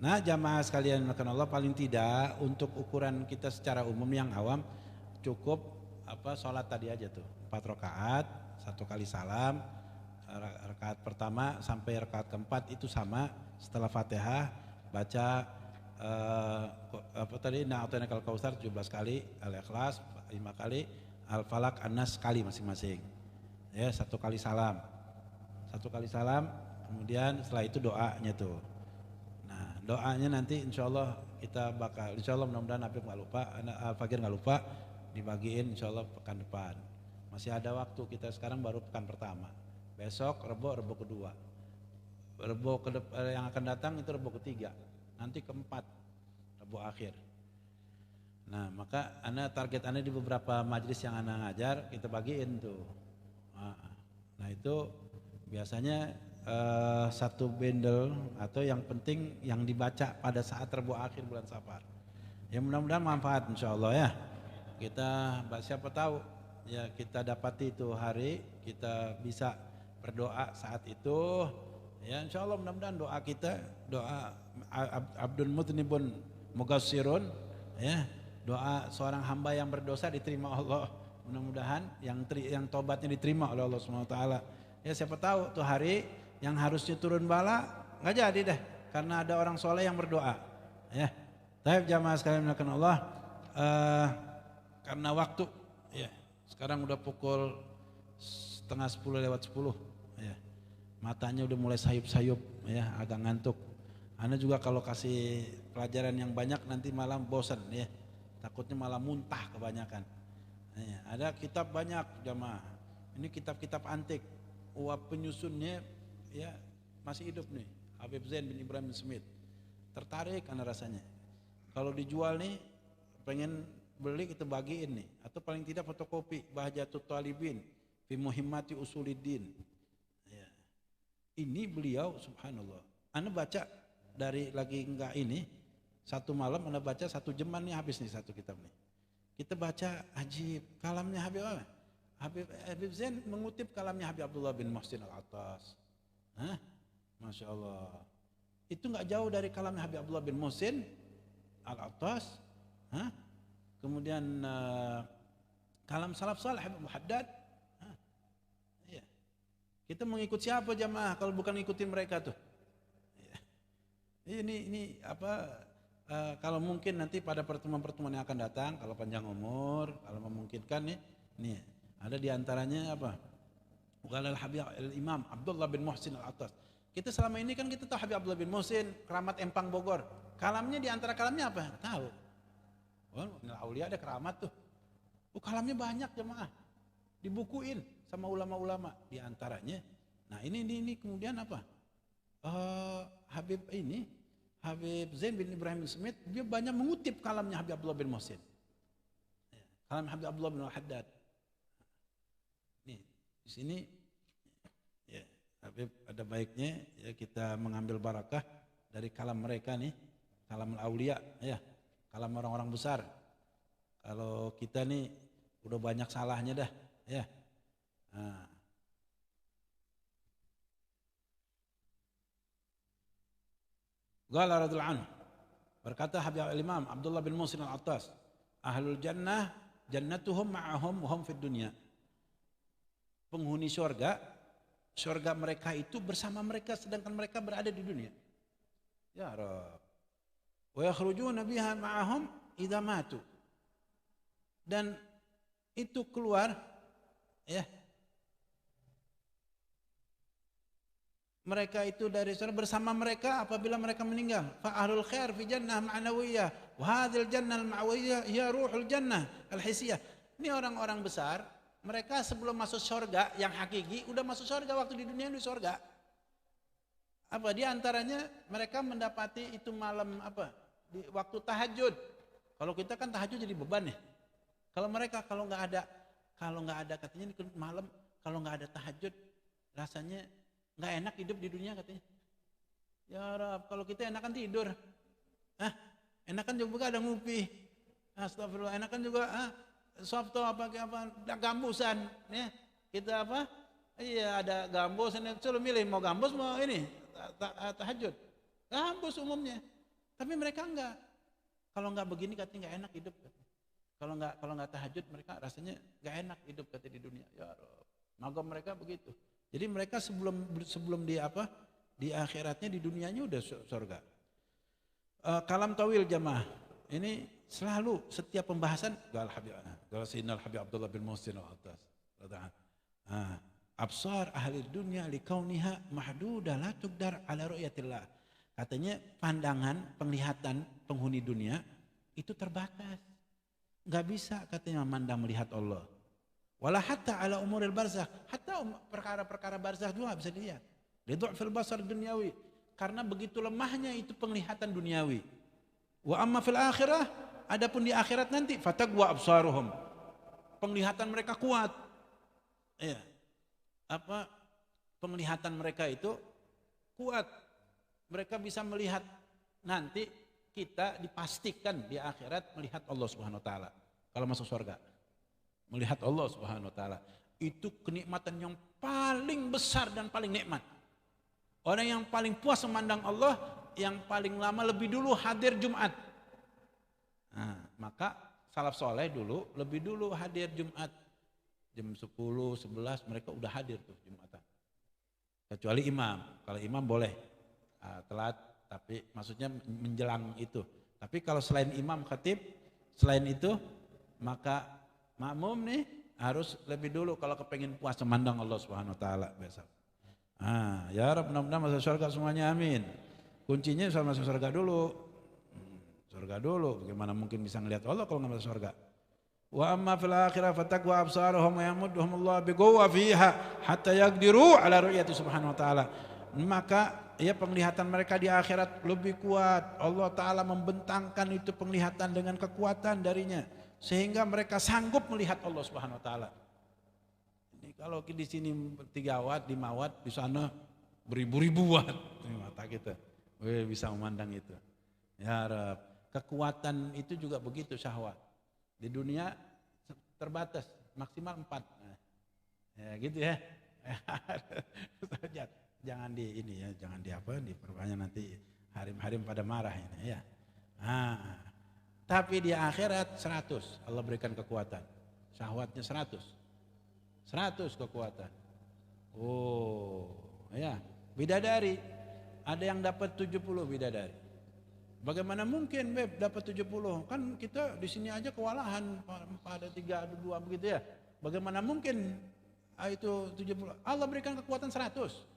Nah, jamaah sekalian makan Allah, paling tidak untuk ukuran kita secara umum yang awam cukup sholat tadi aja tuh 4 rakaat, 1 kali salam, rakaat pertama sampai rakaat keempat itu sama, setelah Fatihah baca Na'atainakal Kautsar 17 kali, Al-Ikhlas 5 kali, Al-Falaq An-Nas sekali masing-masing. Ya, 1 kali salam. 1 kali salam, kemudian setelah itu doanya tuh. Nah, doanya nanti insyaallah kita bakal, insyaallah mudah-mudahan Habib nggak lupa, Al-Fakir nggak lupa, dibagiin insyaallah pekan depan. Masih ada waktu, kita sekarang baru pekan pertama. Besok Rebo kedua. Rebo yang akan datang itu Rebo ketiga. Nanti keempat, Rebo akhir. Nah, maka target Anda di beberapa majelis yang Anda ngajar, kita bagiin tuh. Nah itu biasanya 1 bendel atau yang penting yang dibaca pada saat Rebo akhir bulan Safar. Ya mudah-mudahan manfaat insyaallah ya. Kita siapa tahu ya kita dapati itu hari, kita bisa berdoa saat itu. Ya insyaallah mudah-mudahan doa kita, doa Abdul Mudnibun Mugassirun ya, doa seorang hamba yang berdosa diterima Allah. Mudah-mudahan yang tobatnya diterima oleh Allah Subhanahu wa taala. Ya siapa tahu tuh hari yang harusnya turun bala enggak jadi deh karena ada orang soleh yang berdoa. Ya. Baik jamaah sekalian melakukan Allah, karena waktu ya sekarang udah pukul 9:30 lewat 10 ya. matanya udah mulai sayup-sayup ya, agak ngantuk. Ana juga kalau kasih pelajaran yang banyak nanti malam bosan ya, takutnya malah muntah kebanyakan. Ya, ada kitab banyak jamaah, ini kitab-kitab antik, penyusunnya ya masih hidup nih, Habib Zain bin Ibrahim Smith. Tertarik ana rasanya. Kalau dijual nih, pengen beli kita bagiin nih, atau paling tidak fotokopi Bahjatut Talibin fi Muhimmati Usuluddin. Ya. Ini beliau subhanallah. Ana baca dari lagi enggak ini, satu malam ana baca 1 jaman nih habis nih satu kitab nih. Kita baca ajib, kalamnya Habib Zain mengutip kalamnya Habib Abdullah bin Muhsin Al-Attas. Masya Allah. Itu enggak jauh dari kalamnya Habib Abdullah bin Muhsin Al-Attas. Kemudian kalam salaf salih Habib Haddad. Iya. Kita mengikut siapa jamaah kalau bukan ngikutin mereka tuh? Ini apa? Kalau mungkin nanti pada pertemuan-pertemuan yang akan datang, kalau panjang umur, kalau memungkinkan nih ada diantaranya apa? Qala al-Habib al-Imam Abdullah bin Muhsin Al-Attas. Kita selama ini kan kita tahu Habib Abdullah bin Muhsin, keramat Empang Bogor. Kalamnya diantara kalamnya apa? Tahu. Oh, Aulia ada keramat tuh. Kalamnya banyak jemaah. Dibukuin sama ulama-ulama diantaranya. Nah ini kemudian apa? Habib Zain bin Ibrahim Smith dia banyak mengutip kalamnya Habib Abdullah bin Muhsin. Kalam Habib Abdullah bin Haddad. Nih di sini ya Habib ada baiknya ya kita mengambil barakah dari kalam mereka nih, kalam aulia ya, kalam orang-orang besar. Kalau kita nih udah banyak salahnya dah ya. Qala radhiyallahu anhu, berkata Habib al-Imam Abdullah bin Muhsin Al-Attas, ahlul jannah jannatuhum ma'ahum wa hum fid dunya. Penghuni surga mereka itu bersama mereka sedangkan mereka berada di dunia. Ya Rabb. Wa yakhrujuna biha ma'ahum idza matu. Dan itu keluar ya. Mereka itu dari surga bersama mereka apabila mereka meninggal. Fa ahlul khair fi jannah ma'nawiyah wa hadhil jannah al-ma'wiyah hiya ruhul jannah al-hisiyah. Ini orang-orang besar, mereka sebelum masuk surga yang hakiki udah masuk surga waktu di dunia di surga. Apa di antaranya mereka mendapati itu malam apa? Di waktu tahajud. Kalau kita kan tahajud jadi beban ya. Kalau mereka kalau nggak ada katanya di malam kalau nggak ada tahajud rasanya nggak enak hidup di dunia katanya. Ya Rab, kalau kita enakan tidur. Enakan juga ada ngupi. Astagfirullah, enakan juga softo apa gambusan ya. Kita apa? Iya ada gambus, suruh milih mau gambus mau ini tahajud. Gambus umumnya. Tapi mereka enggak. Kalau enggak begini katanya enggak enak hidup. Kalau enggak tahajud mereka rasanya enggak enak hidup katanya di dunia. Ya Rab. Maka mereka begitu. Jadi mereka sebelum di akhiratnya di dunianya udah surga. Kalam tawil jamaah. Ini selalu setiap pembahasan Qala Sayyidina Habib Abdullah bin Muhsin Al-Attas. Absar ahli dunia likauniha mahduda la tuqdar ala ru'yatillah. Katanya pandangan, penglihatan penghuni dunia itu terbatas. Enggak bisa katanya memandang melihat Allah. Wala hatta ala umuril barzakh, hatta perkara-perkara barzakh juga bisa dilihat. Lidhu'fil basar dunyawi, karena begitu lemahnya itu penglihatan duniawi. Wa amma fil akhirah, adapun di akhirat nanti fataqwa absaruhum. Penglihatan mereka kuat. Ya. Penglihatan mereka itu kuat. Mereka bisa melihat nanti kita dipastikan di akhirat melihat Allah Subhanahu wa taala kalau masuk surga. Melihat Allah Subhanahu wa taala itu kenikmatan yang paling besar dan paling nikmat. Orang yang paling puas memandang Allah yang paling lama lebih dulu hadir Jumat. Maka salaf soleh dulu lebih dulu hadir Jumat. Jam 10, 11 mereka udah hadir tuh Jumatan. Kecuali imam. Kalau imam boleh telat tapi maksudnya menjelang itu. Tapi kalau selain imam khatib selain itu maka makmum nih harus lebih dulu kalau kepengen puas memandang Allah Subhanahu wa taala besok. Ya Rabb, mudah-mudahan masuk surga semuanya, amin. Kuncinya soal masuk surga dulu. Surga dulu, bagaimana mungkin bisa ngelihat Allah kalau nggak masuk surga? Wa amma fil akhirah fataqwa absaruhum wa yamudduhum Allah biquwwa fiha hatta yaqdiru ala ru'yati subhanahu wa ta'ala. Maka ya penglihatan mereka di akhirat lebih kuat. Allah Ta'ala membentangkan itu penglihatan dengan kekuatan darinya sehingga mereka sanggup melihat Allah Subhanahu wa taala. Ini kalau di sini 3 watt, 5 watt, di sana beribu-ribu watt. Ini mata kita bisa memandang itu. Ya Rabb, kekuatan itu juga begitu syahwat. Di dunia terbatas, maksimal 4. Ya gitu ya. Jangan di ini ya, jangan di apa, diperbanyak nanti harim-harim pada marah ini ya. Tapi di akhirat 100 Allah berikan kekuatan. Syahwatnya 100 kekuatan. Oh ya, bidadari ada yang dapat 70 bidadari. Bagaimana mungkin Beb dapat 70? Kan kita di sini aja kewalahan pada 3 ada 2 begitu ya. Bagaimana mungkin itu 70? Allah berikan kekuatan 100.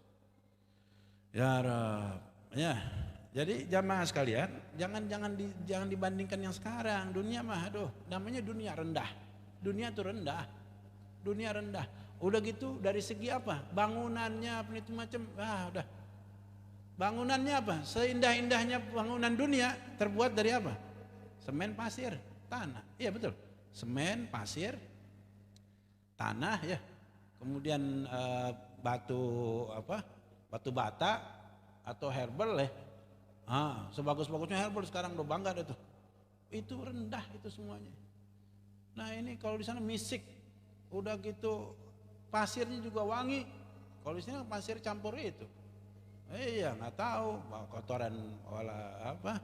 Ya Rabb. Ya. Jadi jamaah sekalian, jangan dibandingkan yang sekarang. Dunia mah aduh, namanya dunia rendah. Dunia itu rendah. Dunia rendah. Udah gitu dari segi apa? Bangunannya apa itu macam, udah. Bangunannya apa? Seindah-indahnya bangunan dunia terbuat dari apa? Semen, pasir, tanah. Iya betul. Semen, pasir, tanah ya. Kemudian batu apa? Batu bata atau herbal ya. Sebagus-bagusnya herbal sekarang udah bangga deh tuh. Itu rendah itu semuanya. Nah ini kalau di sana misik, udah gitu pasirnya juga wangi. Kalau di sini pasir campur itu. Iya nggak tahu kotoran olah apa.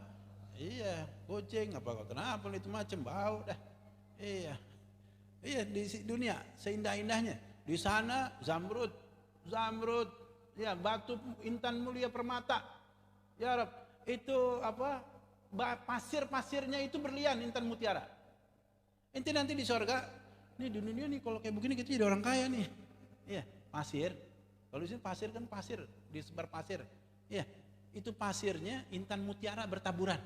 Iya kucing apa kotoran apa itu macam bau dah. Iya di dunia seindah-indahnya. Di sana zamrud, ya batu intan mulia permata. Ya Rabb, itu apa? Pasir-pasirnya itu berlian intan mutiara. Ente nanti di surga, nih di dunia nih kalau kayak begini kita jadi orang kaya nih. Iya, pasir. Kalau di sini pasir kan pasir, disebar pasir. Iya, itu pasirnya intan mutiara bertaburan.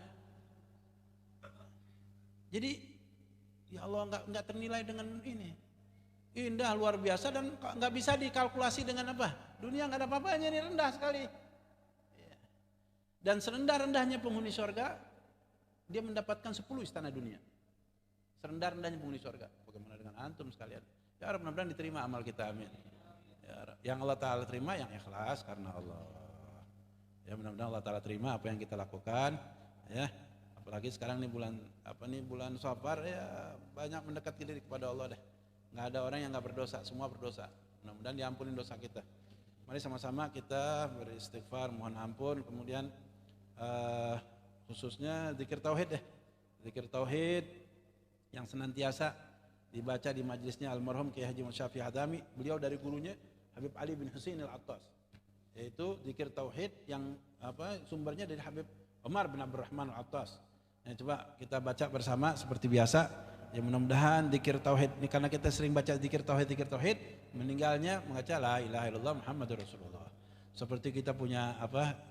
Jadi ya Allah nggak ternilai dengan ini. Indah luar biasa dan nggak bisa dikalkulasi dengan apa? Dunia nggak ada apa-apanya, ini rendah sekali. Dan serendah-rendahnya penghuni surga, dia mendapatkan 10 istana dunia. Serendah-rendahnya penghuni surga. Bagaimana dengan antum sekalian? Ya Rabb, mudah-mudahan diterima amal kita, amin. Ya Rabb, yang Allah Ta'ala terima yang ikhlas karena Allah. Ya mudah-mudahan Allah Ta'ala terima apa yang kita lakukan. Ya, apalagi sekarang nih bulan Safar ya banyak mendekat diri kepada Allah deh. Nggak ada orang yang nggak berdosa, semua berdosa. Mudah-mudahan diampuni dosa kita. Mari sama-sama kita beristighfar, mohon ampun. Kemudian khususnya zikir tauhid deh. Zikir tauhid yang senantiasa dibaca di majelisnya almarhum Kiai Haji Muhammad Syafi'i Hadami. Beliau dari gurunya Habib Ali bin Husain Al-Attas. Yaitu zikir tauhid yang sumbernya dari Habib Umar bin Abdurrahman Al-Attas. Ya, coba kita baca bersama seperti biasa. Ya mudah-mudahan zikir tauhid ini karena kita sering baca zikir tauhid, meninggalnya membaca la ilaha illallah Muhammadur Rasulullah. Seperti kita punya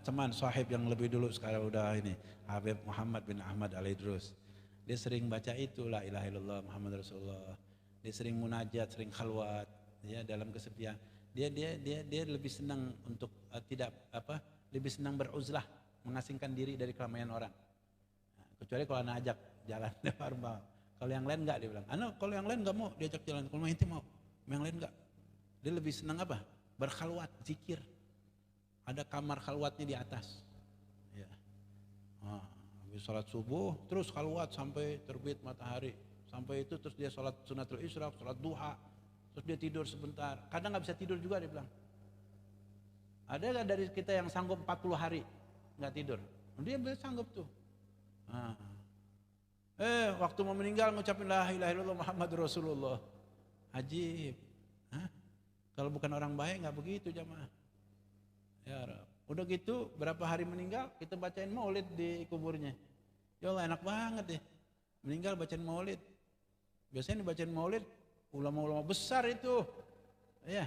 teman sahib yang lebih dulu sekarang udah ini Habib Muhammad bin Ahmad Al-Idrus. Dia sering baca itu la ilaha illallah Muhammadur Rasulullah. Dia sering munajat, sering khalwat ya dalam kesepian. Dia lebih senang untuk lebih senang beruzlah, mengasingkan diri dari keramaian orang. Nah, kecuali kalau anak ajak jalan normal. Kalau yang lain enggak, dia bilang. Kalau yang lain enggak mau diajak jalan, kalau ente mau. Yang lain enggak. Dia lebih senang berkhalwat, zikir. Ada kamar khalwatnya di atas. Ya. Habis sholat subuh, terus khalwat sampai terbit matahari. Sampai itu terus dia sholat sunatul isyraq, sholat duha. Terus dia tidur sebentar. Kadang enggak bisa tidur juga dia bilang. Ada enggak dari kita yang sanggup 40 hari enggak tidur? Dia sanggup tuh. Waktu mau meninggal ngucapin la ilaha illallah Muhammadur Rasulullah. Ajib. Kalau bukan orang baik enggak begitu jamaah. Ya Rabb. Udah gitu berapa hari meninggal kita bacain maulid di kuburnya. Ya Allah enak banget deh. Meninggal bacain maulid. Biasanya dibacain maulid ulama-ulama besar itu. Ya.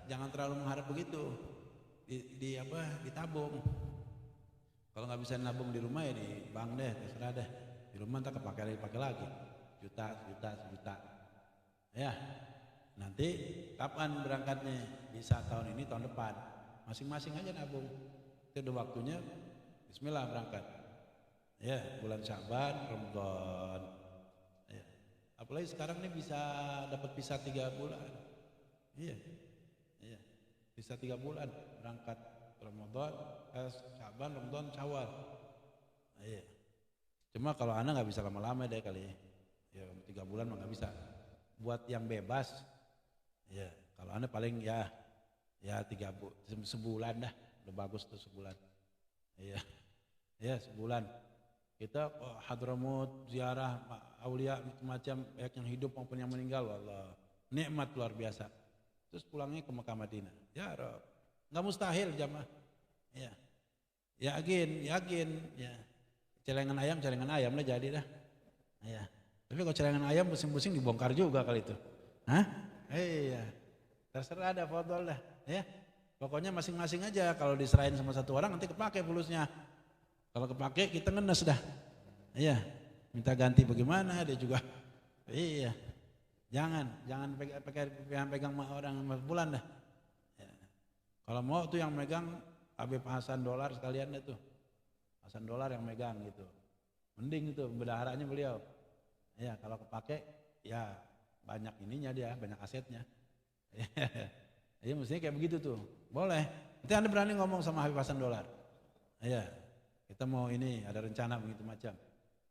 jangan terlalu mengharap begitu. Ditabung. Kalau nggak bisa nabung di rumah ya di bank deh, terserah deh. Di rumah ntar dipakai lagi. Sejuta. Ya. Nanti kapan berangkatnya? Bisa tahun ini, tahun depan. Masing-masing aja nabung. Itu udah waktunya. Bismillah berangkat. Ya, bulan Sya'ban, Ramadan. Ya. Apalagi sekarang nih bisa dapat visa 3 bulan. Iya. Bisa 3 bulan berangkat Ramadan, Sya'ban, Ramadan, Syawal. Iya. Cuma kalau Anda nggak bisa lama-lama deh kali. Ya 3 bulan mah nggak bisa. Buat yang bebas, ya kalau Anda paling ya sebulan dah, udah bagus tuh sebulan. Iya, sebulan. Kita Hadramut, ziarah aulia macam baik yang hidup maupun yang meninggal, wallah nikmat luar biasa. Terus pulangnya ke Mekah Madinah. Ya Rob, nggak mustahil jamaah. Ya, yakin. Ya, celengan ayam lah jadi dah. Ya, tapi kalau celengan ayam pusing-pusing dibongkar juga kali itu. Hah? Iya, terserah ada fadol dah. Ya, pokoknya masing-masing aja. Kalau diserahin sama satu orang nanti kepake fulusnya. Kalau kepake kita ngenes dah. Iya, minta ganti bagaimana dia juga. Iya. Jangan pegang orang bulan dah. Ya. Kalau mau tuh yang megang Habib Hasan Dolar sekalian itu. Hasan Dolar yang megang gitu. Mending itu bendaharanya beliau. Ya, kalau kepake ya banyak ininya dia, banyak asetnya. Iya, mestinya kayak begitu tuh. Boleh. Nanti Anda berani ngomong sama Habib Hasan Dolar. Iya. Kita mau ini ada rencana begitu macam.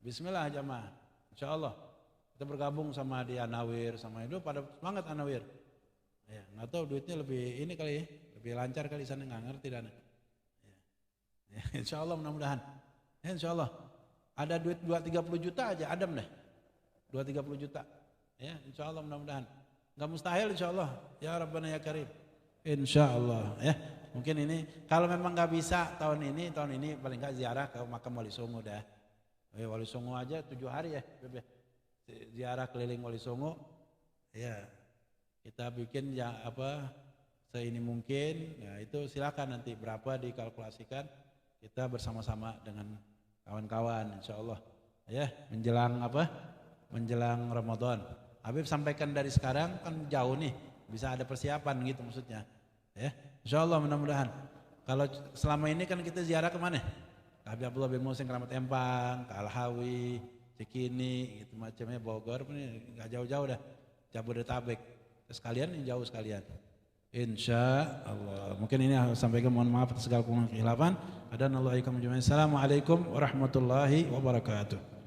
Bismillah jamaah. Insyaallah. Kita bergabung sama di Anawir sama itu pada semangat Anawir. Ya, nggak tahu duitnya lebih ini kali ya, lebih lancar kali sana nggak ngerti dana. Ya, insya Allah mudah-mudahan. Ya, insya Allah ada duit 2-30 juta aja Adam deh. 2-30 juta. Ya, insya Allah mudah-mudahan. Nggak mustahil insya Allah. Ya Rabbana ya Karim. Insya Allah ya. Mungkin ini kalau memang nggak bisa tahun ini paling nggak ziarah ke makam Wali Songo dah. Wali Songo aja 7 hari ya. Ziarah keliling Wali Songo, ya kita bikin ya seini mungkin, ya itu silakan nanti berapa dikalkulasikan kita bersama-sama dengan kawan-kawan, insya Allah, ya menjelang Ramadan. Habib sampaikan dari sekarang kan jauh nih, bisa ada persiapan gitu maksudnya, ya insya Allah mudah-mudahan. Kalau selama ini kan kita ziarah kemana? Ke Habib Abdullah bin Muhsin Keramat Empang, ke Al-Hawi, Cikini, gitu macamnya Bogor, ini nggak jauh-jauh dah, Jabodetabek. Sekalian yang jauh sekalian. Insya Allah. Mungkin ini sampaikan, mohon maaf atas segala kekurangan kekhilafan. Assalamualaikum warahmatullahi wabarakatuh.